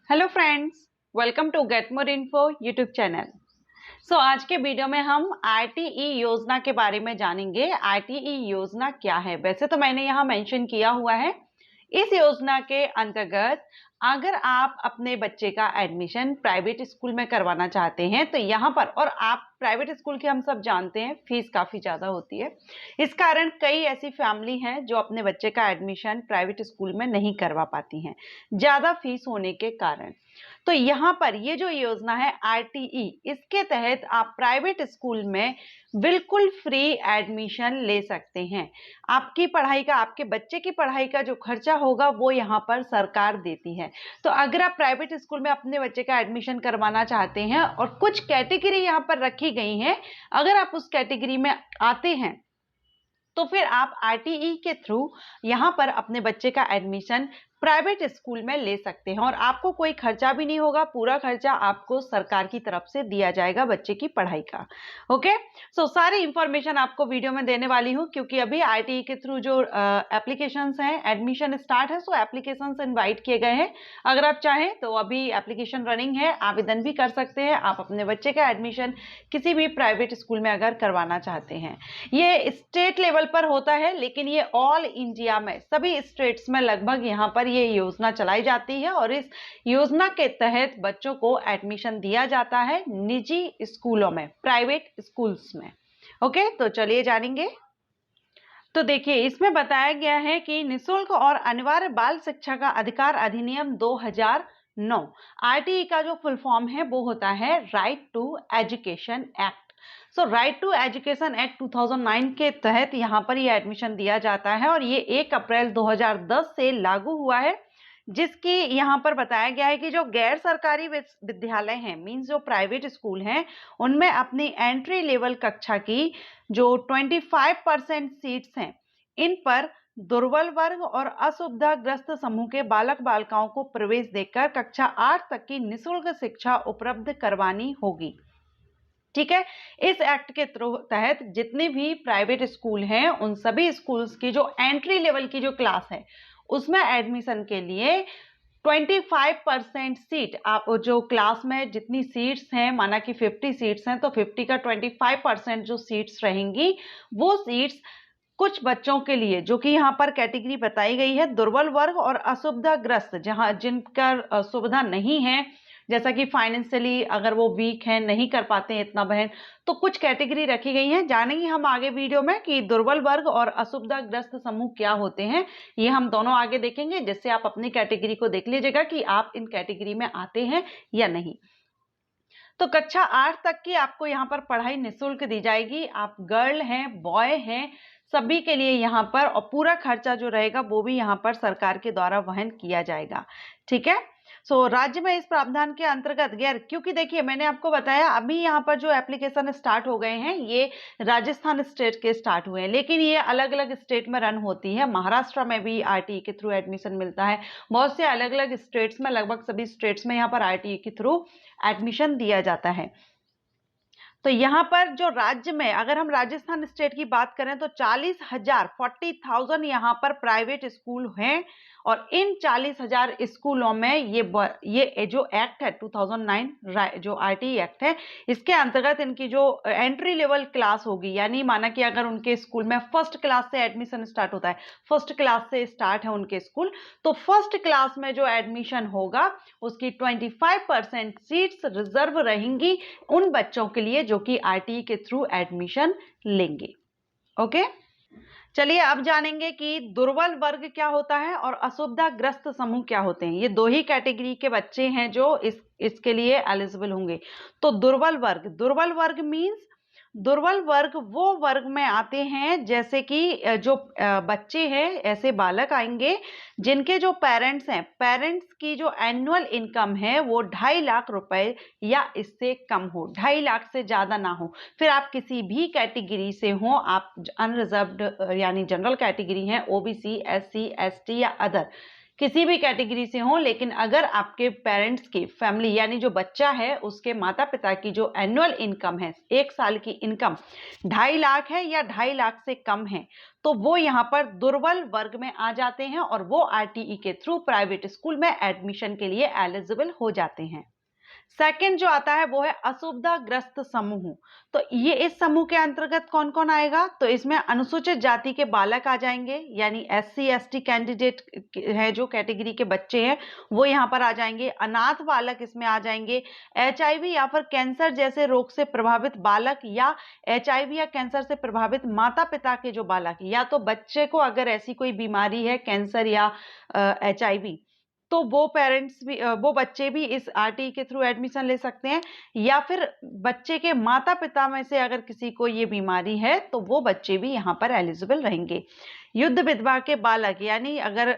Hello friends, welcome to get more info YouTube channel. आज के video में हम आरटीई योजना के बारे में जानेंगे। आरटीई योजना क्या है? वैसे तो मैंने यहाँ मेंशन किया हुआ है। इस योजना के अंतर्गत अगर आप अपने बच्चे का एडमिशन प्राइवेट स्कूल में करवाना चाहते हैं तो यहाँ पर, और आप प्राइवेट स्कूल की हम सब जानते हैं फीस काफ़ी ज़्यादा होती है। इस कारण कई ऐसी फैमिली हैं जो अपने बच्चे का एडमिशन प्राइवेट स्कूल में नहीं करवा पाती हैं, ज़्यादा फीस होने के कारण। तो यहाँ पर ये जो योजना है आरटीई, इसके तहत आप प्राइवेट स्कूल में बिल्कुल फ्री एडमिशन ले सकते हैं। आपकी पढ़ाई का, आपके बच्चे की पढ़ाई का जो खर्चा होगा वो यहाँ पर सरकार देती है। तो अगर आप प्राइवेट स्कूल में अपने बच्चे का एडमिशन करवाना चाहते हैं और कुछ कैटेगरी यहाँ पर रखी गई है, अगर आप उस कैटेगरी में आते हैं तो फिर आप आरटीई के थ्रू यहाँ पर अपने बच्चे का एडमिशन प्राइवेट स्कूल में ले सकते हैं और आपको कोई खर्चा भी नहीं होगा। पूरा खर्चा आपको सरकार की तरफ से दिया जाएगा बच्चे की पढ़ाई का। ओके, सारी इंफॉर्मेशन आपको वीडियो में देने वाली हूँ, क्योंकि अभी आरटीई के थ्रू जो एप्लीकेशंस हैं, एडमिशन स्टार्ट है, एप्लीकेशंस इनवाइट किए गए हैं। अगर आप चाहें तो अभी एप्लीकेशन रनिंग है, आवेदन भी कर सकते हैं आप अपने बच्चे का एडमिशन किसी भी प्राइवेट स्कूल में अगर करवाना चाहते हैं। ये स्टेट लेवल पर होता है, लेकिन ये ऑल इंडिया में सभी स्टेट्स में लगभग यहाँ पर ये योजना चलाई जाती है और इस योजना के तहत बच्चों को एडमिशन दिया जाता है निजी स्कूलों में, प्राइवेट स्कूल्स में। ओके, तो चलिए जानेंगे। तो देखिए, इसमें बताया गया है कि निःशुल्क और अनिवार्य बाल शिक्षा का अधिकार अधिनियम 2009, आरटीई का जो फुल फॉर्म है वो होता है right to education act. Right to education act 2009 के तहत यहाँ पर ये एडमिशन दिया जाता है और ये 1 अप्रैल 2010 से लागू हुआ है, जिसकी यहाँ पर बताया गया है कि जो गैर सरकारी विद्यालय हैं, मीन्स जो प्राइवेट स्कूल हैं, उनमें अपनी एंट्री लेवल कक्षा की जो 25% सीट्स हैं, इन पर दुर्बल वर्ग और असुविधाग्रस्त समूह के बालक बालिकाओं को प्रवेश देकर कक्षा 8 तक की निःशुल्क शिक्षा उपलब्ध करवानी होगी। ठीक है, इस एक्ट के तहत जितने भी प्राइवेट स्कूल हैं, उन सभी स्कूल्स की जो एंट्री लेवल की जो क्लास है, उसमें एडमिशन के लिए 25% सीट, आप जो क्लास में जितनी सीट्स हैं, माना कि 50 सीट्स हैं, तो 50 का 25% जो सीट्स रहेंगी, वो सीट्स कुछ बच्चों के लिए, जो कि यहाँ पर कैटेगरी बताई गई है, दुर्बल वर्ग और असुविधाग्रस्त, जहां जिनका सुविधा नहीं है, जैसा कि फाइनेंशियली अगर वो वीक हैं, नहीं कर पाते हैं इतना बहन, तो कुछ कैटेगरी रखी गई है। जानेंगे हम आगे वीडियो में कि दुर्बल वर्ग और असुविधाग्रस्त समूह क्या होते हैं, ये हम दोनों आगे देखेंगे, जिससे आप अपनी कैटेगरी को देख लीजिएगा कि आप इन कैटेगरी में आते हैं या नहीं। तो कक्षा 8 तक की आपको यहाँ पर पढ़ाई निःशुल्क दी जाएगी। आप गर्ल हैं, बॉय हैं, सभी के लिए यहाँ पर, और पूरा खर्चा जो रहेगा वो भी यहाँ पर सरकार के द्वारा वहन किया जाएगा। ठीक है, राज्य में इस प्रावधान के अंतर्गत गैर, क्योंकि देखिए मैंने आपको बताया अभी यहाँ पर जो एप्लीकेशन स्टार्ट हो गए हैं, ये राजस्थान स्टेट के स्टार्ट हुए हैं, लेकिन ये अलग अलग स्टेट में रन होती है। महाराष्ट्र में भी आरटीई के थ्रू एडमिशन मिलता है, बहुत से अलग अलग स्टेट्स में, लगभग सभी स्टेट्स में यहाँ पर आरटीई के थ्रू एडमिशन दिया जाता है। तो यहाँ पर जो राज्य में, अगर हम राजस्थान स्टेट की बात करें तो 40,000 यहाँ पर प्राइवेट स्कूल हैं और इन 40,000 स्कूलों में ये जो एक्ट है 2009 जो आरटीई एक्ट है, इसके अंतर्गत इनकी जो एंट्री लेवल क्लास होगी, यानी माना कि अगर उनके स्कूल में फर्स्ट क्लास से एडमिशन स्टार्ट होता है, फर्स्ट क्लास से स्टार्ट है उनके स्कूल, तो फर्स्ट क्लास में जो एडमिशन होगा उसकी 25% सीट्स रिजर्व रहेंगी उन बच्चों के लिए जो कि आरटीई के थ्रू एडमिशन लेंगे। ओके, चलिए अब जानेंगे कि दुर्बल वर्ग क्या होता है और असुविधाग्रस्त समूह क्या होते हैं। ये दो ही कैटेगरी के बच्चे हैं जो इसके लिए एलिजिबल होंगे। तो दुर्बल वर्ग मींस, दुर्बल वर्ग वो वर्ग में आते हैं जैसे कि जो बच्चे हैं, ऐसे बालक आएंगे जिनके जो पेरेंट्स हैं, पेरेंट्स की जो एनुअल इनकम है वो 2.5 लाख रुपए या इससे कम हो, 2.5 लाख से ज्यादा ना हो। फिर आप किसी भी कैटेगरी से हो, आप अनरिजर्व्ड यानी जनरल कैटेगरी हैं, ओबीसी, एससी, एसटी या अदर, किसी भी कैटेगरी से हो, लेकिन अगर आपके पेरेंट्स की फैमिली यानी जो बच्चा है उसके माता पिता की जो एनुअल इनकम है, 1 साल की इनकम 2.5 लाख है या 2.5 लाख से कम है, तो वो यहाँ पर दुर्बल वर्ग में आ जाते हैं और वो आरटीई के थ्रू प्राइवेट स्कूल में एडमिशन के लिए एलिजिबल हो जाते हैं। सेकंड जो आता है वो है असुविधाग्रस्त समूह। तो ये इस समूह के अंतर्गत कौन कौन आएगा? तो इसमें अनुसूचित जाति के बालक आ जाएंगे, यानी एससी एसटी कैंडिडेट है, जो कैटेगरी के बच्चे हैं वो यहाँ पर आ जाएंगे। अनाथ बालक इसमें आ जाएंगे। एचआईवी या फिर कैंसर जैसे रोग से प्रभावित बालक, या एचआईवी या कैंसर से प्रभावित माता पिता के जो बालक, या तो बच्चे को अगर ऐसी कोई बीमारी है कैंसर या एचआईवी, तो वो पेरेंट्स भी वो बच्चे भी इस आरटीई के थ्रू एडमिशन ले सकते हैं, या फिर बच्चे के माता पिता में से अगर किसी को ये बीमारी है तो वो बच्चे भी यहाँ पर एलिजिबल रहेंगे। युद्ध विधवा के बालक, यानी अगर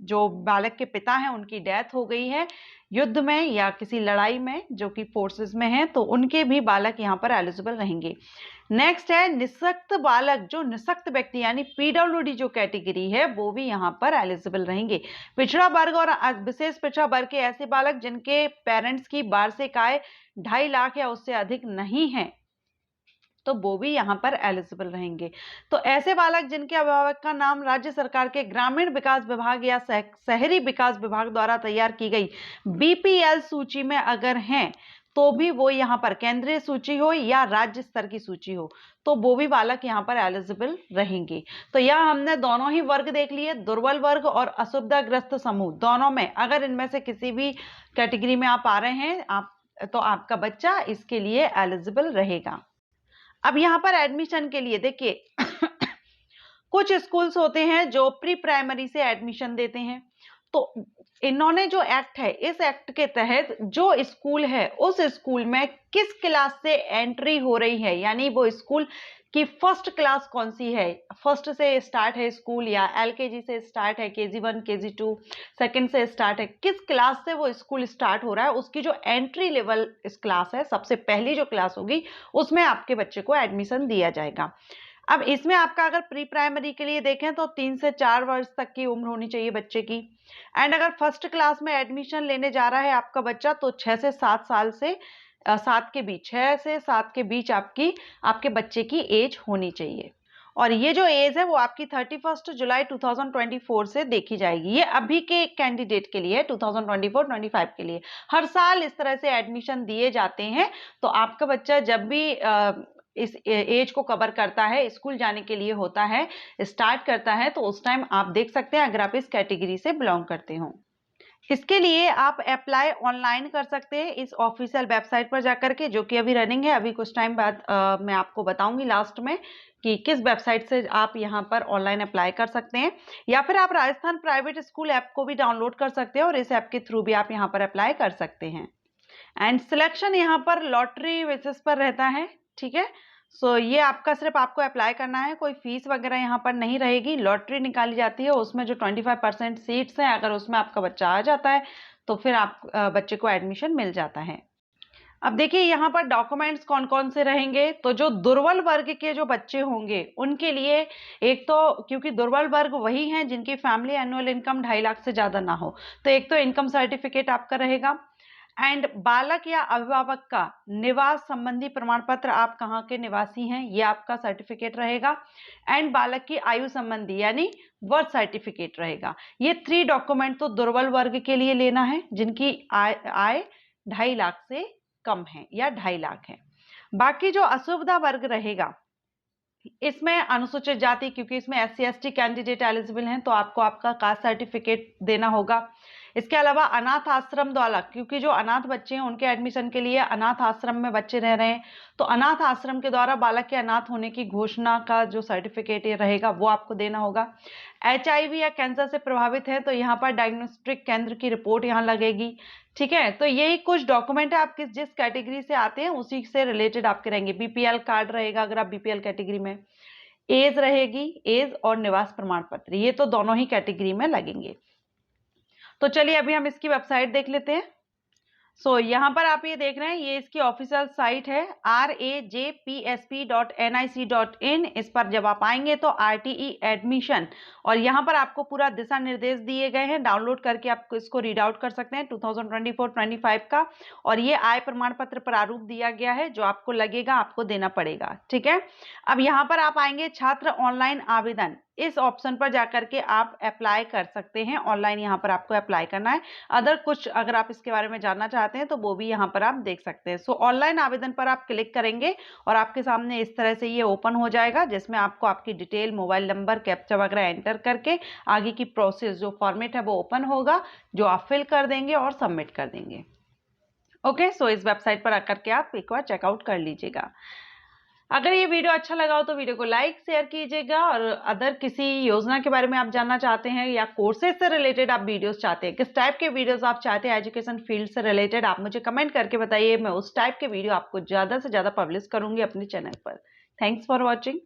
जो बालक के पिता हैं उनकी डेथ हो गई है युद्ध में या किसी लड़ाई में जो कि फोर्सेस में है, तो उनके भी बालक यहाँ पर एलिजिबल रहेंगे। नेक्स्ट है निःशक्त बालक, जो निःशक्त व्यक्ति यानी पीडब्ल्यूडी जो कैटेगरी है वो भी यहाँ पर एलिजिबल रहेंगे। पिछड़ा वर्ग और विशेष पिछड़ा वर्ग के ऐसे बालक जिनके पेरेंट्स की वार्षिक आय 2.5 लाख या उससे अधिक नहीं है, तो वो भी यहाँ पर एलिजिबल रहेंगे। तो ऐसे बालक जिनके अभिभावक का नाम राज्य सरकार के ग्रामीण विकास विभाग या शहरी विकास विभाग द्वारा तैयार की गई बीपीएल सूची में अगर हैं, तो भी वो यहाँ पर केंद्रीय सूची हो या राज्य स्तर की सूची हो, तो वो भी बालक यहाँ पर एलिजिबल रहेंगे। तो यह हमने दोनों ही वर्ग देख लिए, दुर्बल वर्ग और असुविधाग्रस्त समूह। दोनों में अगर इनमें से किसी भी कैटेगरी में आप आ रहे हैं तो आपका बच्चा इसके लिए एलिजिबल रहेगा। अब यहाँ पर एडमिशन के लिए देखिए कुछ स्कूल्स होते हैं जो प्री प्राइमरी से एडमिशन देते हैं, तो इन्होंने जो एक्ट है, इस एक्ट के तहत जो स्कूल है उस स्कूल में किस क्लास से एंट्री हो रही है, यानी वो स्कूल की फर्स्ट क्लास कौन सी है, फर्स्ट से स्टार्ट है स्कूल या एलकेजी से स्टार्ट है, केजी 1 केजी 2 सेकंड से स्टार्ट है, किस क्लास से वो स्कूल स्टार्ट हो रहा है, उसकी जो एंट्री लेवल इस क्लास है, सबसे पहली जो क्लास होगी उसमें आपके बच्चे को एडमिशन दिया जाएगा। अब इसमें आपका अगर प्री प्राइमरी के लिए देखें तो 3 से 4 वर्ष तक की उम्र होनी चाहिए बच्चे की, एंड अगर फर्स्ट क्लास में एडमिशन लेने जा रहा है आपका बच्चा तो 6 से 7 साल से 7 के बीच 6 से 7 के बीच आपके बच्चे की एज होनी चाहिए। और ये जो एज है वो आपकी 31 जुलाई 2024 से देखी जाएगी। ये अभी के कैंडिडेट के लिए 2024-25 के लिए हर साल इस तरह से एडमिशन दिए जाते हैं। तो आपका बच्चा जब भी इस एज को कवर करता है, स्कूल जाने के लिए होता है, स्टार्ट करता है, तो उस टाइम आप देख सकते हैं अगर आप इस कैटेगरी से बिलोंग करते हो। इसके लिए आप अप्लाई ऑनलाइन कर सकते हैं इस ऑफिशियल वेबसाइट पर जाकर के, जो कि अभी रनिंग है। अभी कुछ टाइम बाद मैं आपको बताऊंगी लास्ट में कि किस वेबसाइट से आप यहां पर ऑनलाइन अप्लाई कर सकते हैं, या फिर आप राजस्थान प्राइवेट स्कूल ऐप को भी डाउनलोड कर सकते हैं और इस ऐप के थ्रू भी आप यहां पर अप्लाई कर सकते हैं। एंड सिलेक्शन यहाँ पर लॉटरी बेसिस पर रहता है, ठीक है। सो ये आपका सिर्फ आपको अप्लाई करना है, कोई फीस वगैरह यहाँ पर नहीं रहेगी। लॉटरी निकाली जाती है, उसमें जो 25% सीट्स हैं अगर उसमें आपका बच्चा आ जाता है तो फिर आप बच्चे को एडमिशन मिल जाता है। अब देखिए यहाँ पर डॉक्यूमेंट्स कौन कौन से रहेंगे। तो जो दुर्बल वर्ग के जो बच्चे होंगे उनके लिए, एक तो क्योंकि दुर्बल वर्ग वही हैं जिनकी फैमिली एनुअल इनकम 2.5 लाख से ज्यादा ना हो, तो एक तो इनकम सर्टिफिकेट आपका रहेगा, एंड बालक या अभिभावक का निवास संबंधी प्रमाण पत्र, आप कहाँ के निवासी हैं ये आपका सर्टिफिकेट रहेगा, एंड बालक की आयु संबंधी यानी बर्थ सर्टिफिकेट रहेगा। ये 3 डॉक्यूमेंट तो दुर्बल वर्ग के लिए लेना है जिनकी आय 2.5 लाख से कम है या 2.5 लाख है। बाकी जो असुविधा वर्ग रहेगा इसमें अनुसूचित जाति, क्योंकि इसमें SC ST कैंडिडेट एलिजिबल हैं तो आपको आपका कास्ट सर्टिफिकेट देना होगा। इसके अलावा अनाथ आश्रम द्वारा, क्योंकि जो अनाथ बच्चे हैं उनके एडमिशन के लिए अनाथ आश्रम में बच्चे रह रहे हैं, तो अनाथ आश्रम के द्वारा बालक के अनाथ होने की घोषणा का जो सर्टिफिकेट रहेगा वो आपको देना होगा। HIV या कैंसर से प्रभावित है तो यहाँ पर डायग्नोस्टिक केंद्र की रिपोर्ट यहाँ लगेगी, ठीक है। तो यही कुछ डॉक्यूमेंट है, आप जिस कैटेगरी से आते हैं उसी से रिलेटेड आपके रहेंगे। BPL कार्ड रहेगा अगर आप BPL कैटेगरी में, एज रहेगी, एज और निवास प्रमाण पत्र, ये तो दोनों ही कैटेगरी में लगेंगे। तो चलिए अभी हम इसकी वेबसाइट देख लेते हैं। यहाँ पर आप ये देख रहे हैं, ये इसकी ऑफिशियल साइट है rajpsp.nic.in। इस पर जब आप आएंगे तो RTE एडमिशन, और यहाँ पर आपको पूरा दिशा निर्देश दिए गए हैं, डाउनलोड करके आप इसको रीड आउट कर सकते हैं 2024-25 का। और ये आय प्रमाण पत्र प्रारूप दिया गया है, जो आपको लगेगा आपको देना पड़ेगा, ठीक है। अब यहाँ पर आप आएंगे छात्र ऑनलाइन आवेदन, इस ऑप्शन पर जाकर के आप अप्लाई कर सकते हैं। ऑनलाइन यहाँ पर आपको अप्लाई करना है। अदर कुछ अगर आप इसके बारे में जानना चाहते हैं तो वो भी यहाँ पर आप देख सकते हैं। ऑनलाइन आवेदन पर आप क्लिक करेंगे और आपके सामने इस तरह से ये ओपन हो जाएगा, जिसमें आपको आपकी डिटेल, मोबाइल नंबर, कैप्चा वगैरह एंटर करके आगे की प्रोसेस जो फॉर्मेट है वो ओपन होगा, जो आप फिल कर देंगे और सबमिट कर देंगे। ओके, इस वेबसाइट पर आकर के आप एक बार चेकआउट कर लीजिएगा। अगर ये वीडियो अच्छा लगा हो तो वीडियो को लाइक शेयर कीजिएगा, और अदर किसी योजना के बारे में आप जानना चाहते हैं या कोर्सेज से रिलेटेड आप वीडियोस चाहते हैं, किस टाइप के वीडियोस आप चाहते हैं एजुकेशन फील्ड से रिलेटेड, आप मुझे कमेंट करके बताइए। मैं उस टाइप के वीडियो आपको ज़्यादा से ज़्यादा पब्लिश करूंगी अपने चैनल पर। Thanks for watching.